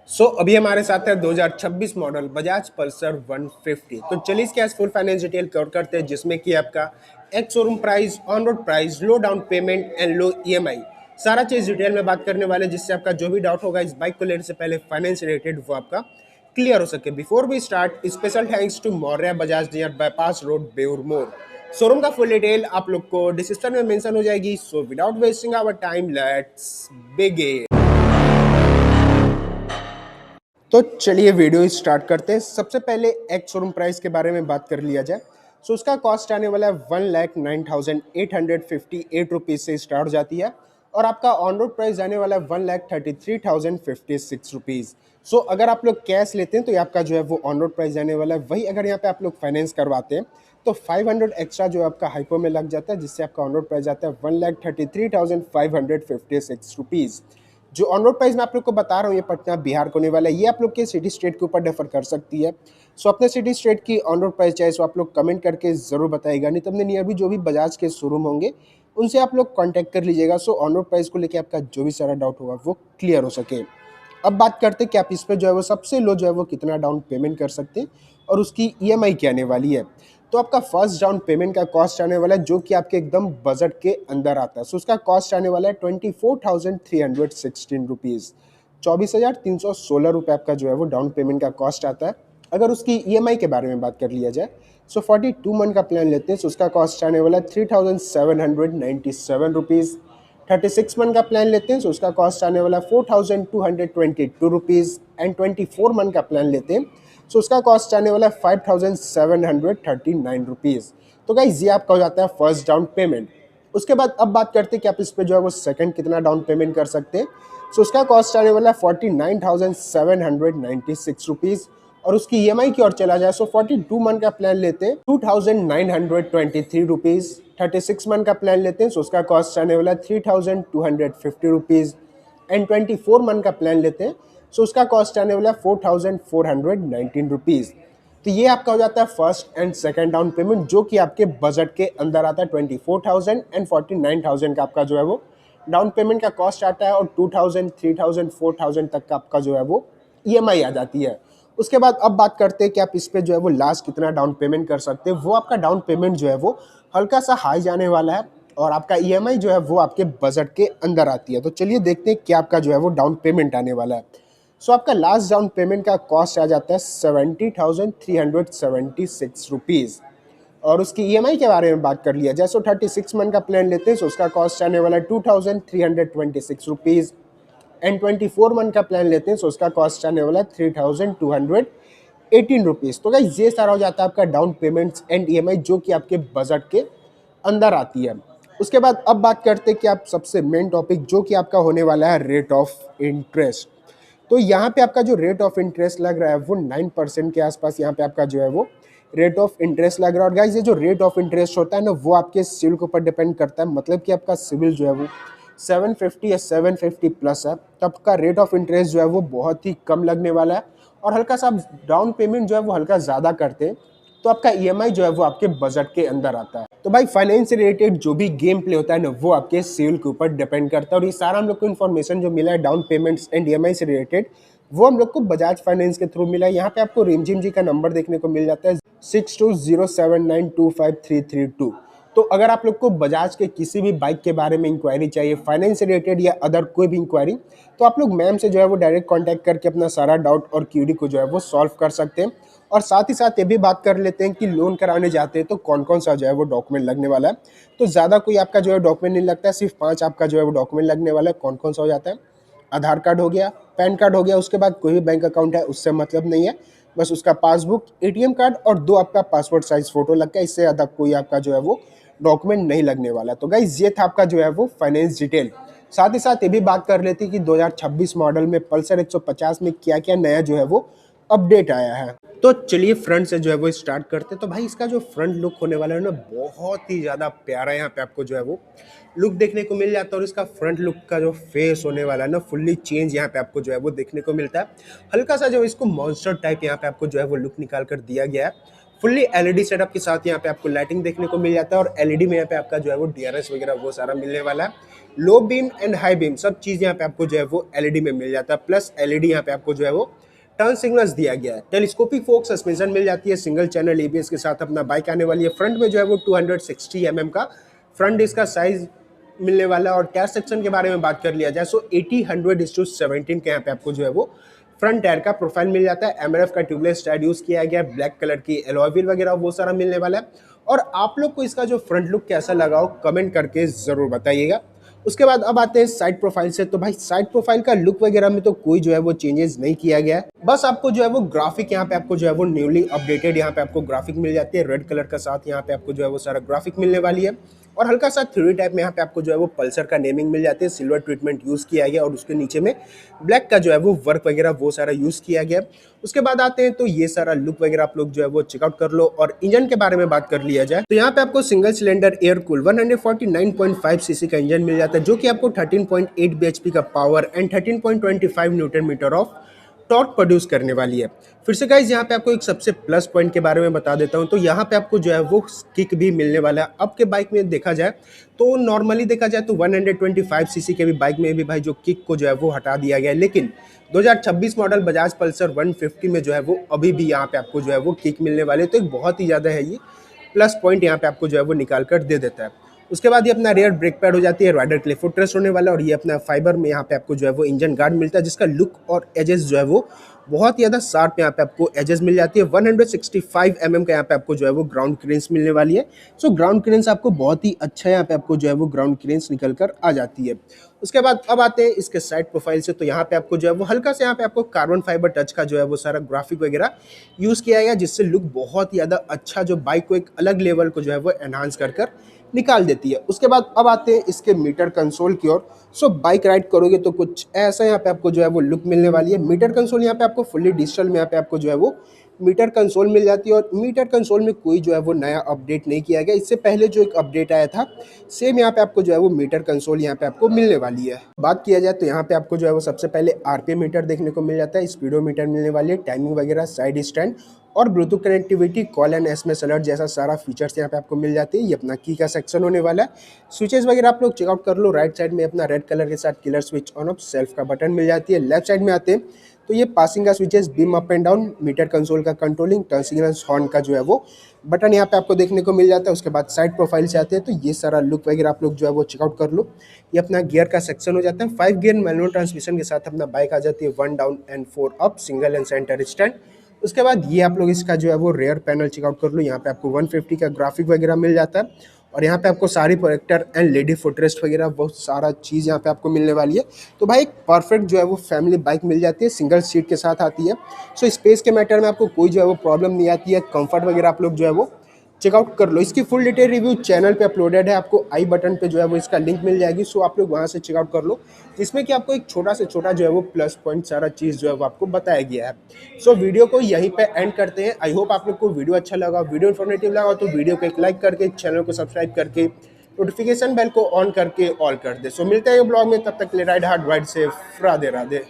अभी हमारे साथ है 2026 मॉडल बजाज पल्सर 150। तो चलिए इसके आज फुल फाइनेंस डिटेल कवर करते हैं, जिसमें कि आपका ex showroom price, on road price, low down payment and low EMI, सारा चीज डिटेल में बात करने वाले, जिससे आपका जो भी डाउट होगा इस बाइक को लेने से पहले फाइनेंस रिलेटेड वो आपका क्लियर हो सके। Before we start, special thanks to Maurya Bajaj near bypass road, Beur मोड़। शोरूम का फुल डिटेल आप लोग को डिस्क्रिप्शन में मेंशन हो जाएगी। So without wasting our time, let's begin. तो चलिए वीडियो स्टार्ट करते हैं। सबसे पहले एक्स शोरूम प्राइस के बारे में बात कर लिया जाए। उसका कॉस्ट आने वाला है 1,09,858 रुपीज़ से स्टार्ट हो जाती है, और आपका ऑन रोड प्राइस आने वाला है 1,33,056 रुपीज़। अगर आप लोग कैश लेते हैं तो ये आपका जो है वो ऑन रोड प्राइस आने वाला है। वही अगर यहाँ पे आप लोग फाइनेंस करवाते हैं तो 500 एक्स्ट्रा जो आपका हाइपो में लग जाता है, जिससे आपका ऑन रोड प्राइस आता है 1,33,556 रुपीज़। जो ऑन रोड प्राइस मैं आप लोग को बता रहा हूँ, ये पटना बिहार को होने वाला है। ये आप लोग के सिटी स्टेट के ऊपर डिफर कर सकती है। अपने सिटी स्टेट की ऑन रोड प्राइस चाहे आप लोग कमेंट करके ज़रूर बताइएगा, नहीं तो अपने नियर भी जो भी बजाज के शोरूम होंगे उनसे आप लोग कॉन्टैक्ट कर लीजिएगा। ऑन रोड प्राइस को लेकर आपका जो भी सारा डाउट होगा वो क्लियर हो सके। अब बात करते हैं कि आप इस पर जो है वो सबसे लो जो है वो कितना डाउन पेमेंट कर सकते हैं और उसकी ईएमआई क्या आने वाली है। तो आपका फर्स्ट डाउन पेमेंट का कॉस्ट आने वाला है, जो कि आपके एकदम बजट के अंदर आता है। उसका कॉस्ट आने वाला है 24,316 रुपीज़। 24,316 रुपये आपका जो है वो डाउन पेमेंट का कॉस्ट आता है। अगर उसकी ईएमआई के बारे में बात कर लिया जाए, 42 मंथ का प्लान लेते हैं, उसका कॉस्ट आने वाला है 3,797 रुपीज़। 36 मंथ का प्लान लेते हैं तो उसका कॉस्ट आने वाला है 4,222 रुपीज़। एंड 24 मंथ का प्लान लेते हैं तो उसका कॉस्ट आने वाला है 5,739 रुपीज़। तो गाइस ये आपका हो जाता है फर्स्ट डाउन पेमेंट। उसके बाद अब बात करते हैं कि आप इस पे जो है वो सेकंड कितना डाउन पेमेंट कर सकते हैं। उसका कॉस्ट आने वाला है 49,796 रुपीज़। और उसकी ईएमआई की ओर चला जाए 42 मंथ का प्लान लेते हैं 2,923 रुपीज़। 36 मंथ का प्लान लेते हैं उसका कॉस्ट आने वाला है 3,250 रुपीज़। एंड 24 मंथ का प्लान लेते हैं उसका कॉस्ट आने वाला है 4,419 रुपीज़। तो ये आपका हो जाता है first and second down payment, जो कि आपके बजट के अंदर आता है। 24,000 एंड 49,000 का आपका जो है वो डाउन पेमेंट का कॉस्ट आता है, और 2,000, 3,000, 4,000 तक का आपका जो है वो ईएमआई आ जाती है। उसके बाद अब बात करते हैं कि आप इस पे जो है वो लास्ट कितना डाउन पेमेंट कर सकते हैं। वो आपका डाउन पेमेंट जो है वो हल्का सा हाई जाने वाला है, और आपका ईएमआई जो है वो आपके बजट के अंदर आती है। तो चलिए देखते हैं क्या आपका जो है वो डाउन पेमेंट आने वाला है। आपका लास्ट डाउन पेमेंट का कॉस्ट आ जाता है 70,376 रुपीज़। और उसकी ईएमआई के बारे में बात कर लिया जाए 36 मंथ का प्लान लेते हैं उसका कॉस्ट आने वाला है 2,326 रुपीज़। एंड 24 मंथ का प्लान लेते हैं उसका कॉस्ट आने वाला है 3,218 रुपीज़। तो गाइस ये सारा हो जाता है आपका डाउन पेमेंट्स एंड ईएमआई, जो कि आपके बजट के अंदर आती है। उसके बाद अब बात करते हैं कि आप सबसे मेन टॉपिक, जो कि आपका होने वाला है रेट ऑफ इंटरेस्ट। तो यहाँ पे आपका जो रेट ऑफ इंटरेस्ट लग रहा है वो 9% के आसपास यहाँ पे आपका जो है वो रेट ऑफ इंटरेस्ट लग रहा है। और गाइस ये जो रेट ऑफ इंटरेस्ट होता है ना, वो आपके सिविल के ऊपर डिपेंड करता है। मतलब कि आपका सिविल जो है वो 750 या 750 प्लस है, तब का रेट ऑफ इंटरेस्ट जो है वो बहुत ही कम लगने वाला है। और हल्का सा डाउन पेमेंट जो है वो हल्का ज़्यादा करते हैं तो आपका ईएमआई जो है वो आपके बजट के अंदर आता है। तो भाई फाइनेंस से रिलेटेड जो भी गेम प्ले होता है ना, वो आपके सिविल के ऊपर डिपेंड करता है। और ये सारा हम लोग को इन्फॉर्मेशन जो मिला है डाउन पेमेंट्स एंड ईएमआई से रिलेटेड, वो हम लोग को बजाज फाइनेंस के थ्रू मिला है। यहाँ पे आपको रिमझिम जी का नंबर देखने को मिल जाता है 6207925332। तो अगर आप लोग को बजाज के किसी भी बाइक के बारे में इंक्वायरी चाहिए, फाइनेंस से रिलेटेड या अदर कोई भी इंक्वायरी, तो आप लोग मैम से जो है वो डायरेक्ट कांटेक्ट करके अपना सारा डाउट और क्यूरी को जो है वो सॉल्व कर सकते हैं। और साथ ही साथ ये भी बात कर लेते हैं कि लोन कराने जाते हैं तो कौन कौन सा जो है वो डॉक्यूमेंट लगने वाला है। तो ज़्यादा कोई आपका जो है डॉक्यूमेंट नहीं लगता है, सिर्फ 5 आपका जो है वो डॉक्यूमेंट लगने वाला है। कौन कौन सा हो जाता है? आधार कार्ड हो गया, पैन कार्ड हो गया, उसके बाद कोई भी बैंक अकाउंट है उससे मतलब नहीं है, बस उसका पासबुक, एटीएम कार्ड और 2 आपका पासपोर्ट साइज फोटो लग गया। इससे ज़्यादा कोई आपका जो है वो डॉक्यूमेंट नहीं लगने वाला। तो गाइस ये था आपका जो है वो फाइनेंस डिटेल। साथ ही साथ ये भी बात कर लेते कि 2026 मॉडल में पल्सर 150 में क्या क्या नया जो है वो अपडेट आया है। तो चलिए फ्रंट से जो है वो स्टार्ट करते हैं। तो भाई इसका जो फ्रंट लुक होने वाला है ना, बहुत ही ज़्यादा प्यारा यहाँ पे आपको जो है वो लुक देखने को मिल जाता है। और इसका फ्रंट लुक का जो फेस होने वाला है ना, फुल्ली चेंज यहाँ पे आपको जो है वो देखने को मिलता है। हल्का सा जो इसको मॉन्स्टर टाइप यहाँ पे आपको जो है वो लुक निकाल कर दिया गया है। फुल्ली एलईडी सेटअप के साथ यहाँ पे आपको लाइटिंग देखने को मिल जाता है और एलईडी में यहाँ पे आपका जो है वो डीआरएस वगैरह वो सारा मिलने वाला है। Low beam and high beam सब चीज़ यहाँ पे आपको जो है वो एलईडी में मिल जाता है, प्लस एलईडी यहाँ पे आपको जो है वो टर्न सिग्नल्स दिया गया है। टेलीस्कोपिक फोक सस्पेंशन मिल जाती है, सिंगल चैनल एबीएस के साथ अपना बाइक आने वाली है। फ्रंट में जो है वो 260 mm का फ्रंट इसका साइज मिलने वाला है। और टायर सेक्शन के बारे में बात कर लिया जाए सो 80/100:17 के यहाँ पे आपको जो है वो फ्रंट टायर का प्रोफाइल मिल जाता है। एमआरएफ का ट्यूबलेस टायर यूज किया गया है, ब्लैक कलर की एलॉय व्हील वगैरह वो सारा मिलने वाला है। और आप लोग को इसका जो फ्रंट लुक कैसा लगा हो कमेंट करके जरूर बताइएगा। उसके बाद अब आते हैं साइड प्रोफाइल से। तो भाई साइड प्रोफाइल का लुक वगैरह में तो कोई जो है वो चेंजेस नहीं किया गया है, बस आपको जो है वो ग्राफिक यहाँ पे आपको जो है वो न्यूली अपडेटेड यहाँ पे आपको ग्राफिक मिल जाती है। रेड कलर का साथ यहाँ पे आपको जो है वो सारा ग्राफिक मिलने वाली है। और हल्का सा 3D टाइप में यहाँ पे आपको जो है वो पल्सर का नेमिंग मिल जाती है, सिल्वर ट्रीटमेंट यूज़ किया गया और उसके नीचे में ब्लैक का जो है वो वर्क वगैरह वो सारा यूज़ किया गया। उसके बाद आते हैं तो ये सारा लुक वगैरह आप लोग जो है वो चेकआउट कर लो। और इंजन के बारे में बात कर लिया जाए तो यहाँ पे आपको single cylinder air cool 149.5 CC का इंजन मिल जाता है, जो कि आपको 13.8 bhp का power and 13.25 Newton metre of torque produce करने वाली है। फिर से गाइज यहाँ पे आपको एक सबसे प्लस पॉइंट के बारे में बता देता हूँ। तो यहाँ पे आपको जो है वो किक भी मिलने वाला है। अब के बाइक में देखा जाए तो नॉर्मली देखा जाए तो 125 सीसी के भी बाइक में भी भाई जो किक को जो है वो हटा दिया गया है, लेकिन 2026 मॉडल बजाज पल्सर 150 में जो है वो अभी भी यहाँ पे आपको जो है वो किक मिलने वाले। तो एक बहुत ही ज़्यादा है ये प्लस पॉइंट यहाँ पे आपको जो है वो निकाल कर दे देता है। उसके बाद ये अपना रियर ब्रेक पैड हो जाती है, राइडर के लिए फुटरेस्ट होने वाला। और ये अपना फाइबर में यहाँ पे आपको जो है वो इंजन गार्ड मिलता है, जिसका लुक और एजेस जो है वो बहुत ज़्यादा शार्प यहाँ पे आपको एजेस मिल जाती है। 165 mm का यहाँ पे आपको जो है वो ग्राउंड क्लियरेंस मिलने वाली है। सो ग्राउंड क्लियरेंस आपको बहुत ही अच्छा यहाँ पे आपको जो है वो ग्राउंड क्लियरेंस निकल कर आ जाती है। उसके बाद अब आते हैं इसके साइड प्रोफाइल से। तो यहाँ पे आपको जो है वो हल्का से यहाँ पे आपको कार्बन फाइबर टच का जो है वो सारा ग्राफिक वगैरह यूज़ किया गया, जिससे लुक बहुत ही ज़्यादा अच्छा जो बाइक को एक अलग लेवल को जो है वो एनहांस कर निकाल देती है। उसके बाद अब आते हैं इसके मीटर कंसोल की ओर। सो बाइक राइड करोगे तो कुछ ऐसा यहाँ पे आपको जो है वो लुक मिलने वाली है। मीटर कंसोल यहाँ पे आपको फुल्ली डिजिटल में यहाँ पे आपको जो है वो मीटर कंसोल मिल जाती है। और मीटर कंसोल में कोई जो है वो नया अपडेट नहीं किया गया, इससे पहले जो एक अपडेट आया था सेम यहाँ पे आपको जो है वो मीटर कंसोल यहाँ पे आपको मिलने वाली है। बात किया जाए तो यहाँ पे आपको जो है वो सबसे पहले आरपीएम मीटर देखने को मिल जाता है, स्पीडोमीटर मिलने वाली है, टाइमिंग वगैरह, साइड स्टैंड और Bluetooth connectivity, call and SMS alert जैसा सारा फीचर्स यहाँ पे आपको मिल जाते हैं। ये अपना की का सेक्शन होने वाला है। स्विचेस वगैरह आप लोग चेकआउट कर लो। राइट साइड में अपना रेड कलर के साथ killer switch on off self का बटन मिल जाती है। लेफ्ट साइड में आते हैं तो ये पासिंग का switches, beam up and down, meter console का कंट्रोलिंग, टर्न सिग्नल, हॉर्न का जो है वो बटन यहाँ पे आपको देखने को मिल जाता है। उसके बाद साइड प्रोफाइल से आते हैं तो ये सारा लुक वगैरह आप लोग जो है वो चेकआउट कर लो। ये अपना गियर का सेक्शन हो जाता है। 5 गियर मैनुअल ट्रांसमिशन के साथ अपना बाइक आ जाती है, 1 down and 4 up, single and centre stand. उसके बाद ये आप लोग इसका जो है वो रेयर पैनल चेकआउट कर लो। यहाँ पे आपको 150 का ग्राफिक वगैरह मिल जाता है। और यहाँ पे आपको सारी प्रोजेक्टर एंड लेडी फुटरेस्ट वगैरह बहुत सारा चीज़ यहाँ पे आपको मिलने वाली है। तो भाई एक परफेक्ट जो है वो फैमिली बाइक मिल जाती है, सिंगल सीट के साथ आती है। सो स्पेस के मैटर में आपको कोई जो है वो प्रॉब्लम नहीं आती है। कंफर्ट वगैरह आप लोग जो है वो चेकआउट कर लो। इसकी फुल डिटेल रिव्यू चैनल पे अपलोडेड है, आपको आई बटन पे जो है वो इसका लिंक मिल जाएगी। सो आप लोग वहाँ से चेकआउट कर लो, जिसमें कि आपको एक छोटा से छोटा जो है वो प्लस पॉइंट सारा चीज़ जो है वो आपको बताया गया है। सो वीडियो को यहीं पे एंड करते हैं। आई होप आप लोग को वीडियो अच्छा लगा, वीडियो इन्फॉर्मेटिव लगा तो वीडियो को एक लाइक करके, चैनल को सब्सक्राइब करके, नोटिफिकेशन बेल को ऑन करके ऑल कर दे। सो मिलते हैं ब्लॉग में, तब तक के लिए ride hard ride safe, Radhe Radhe.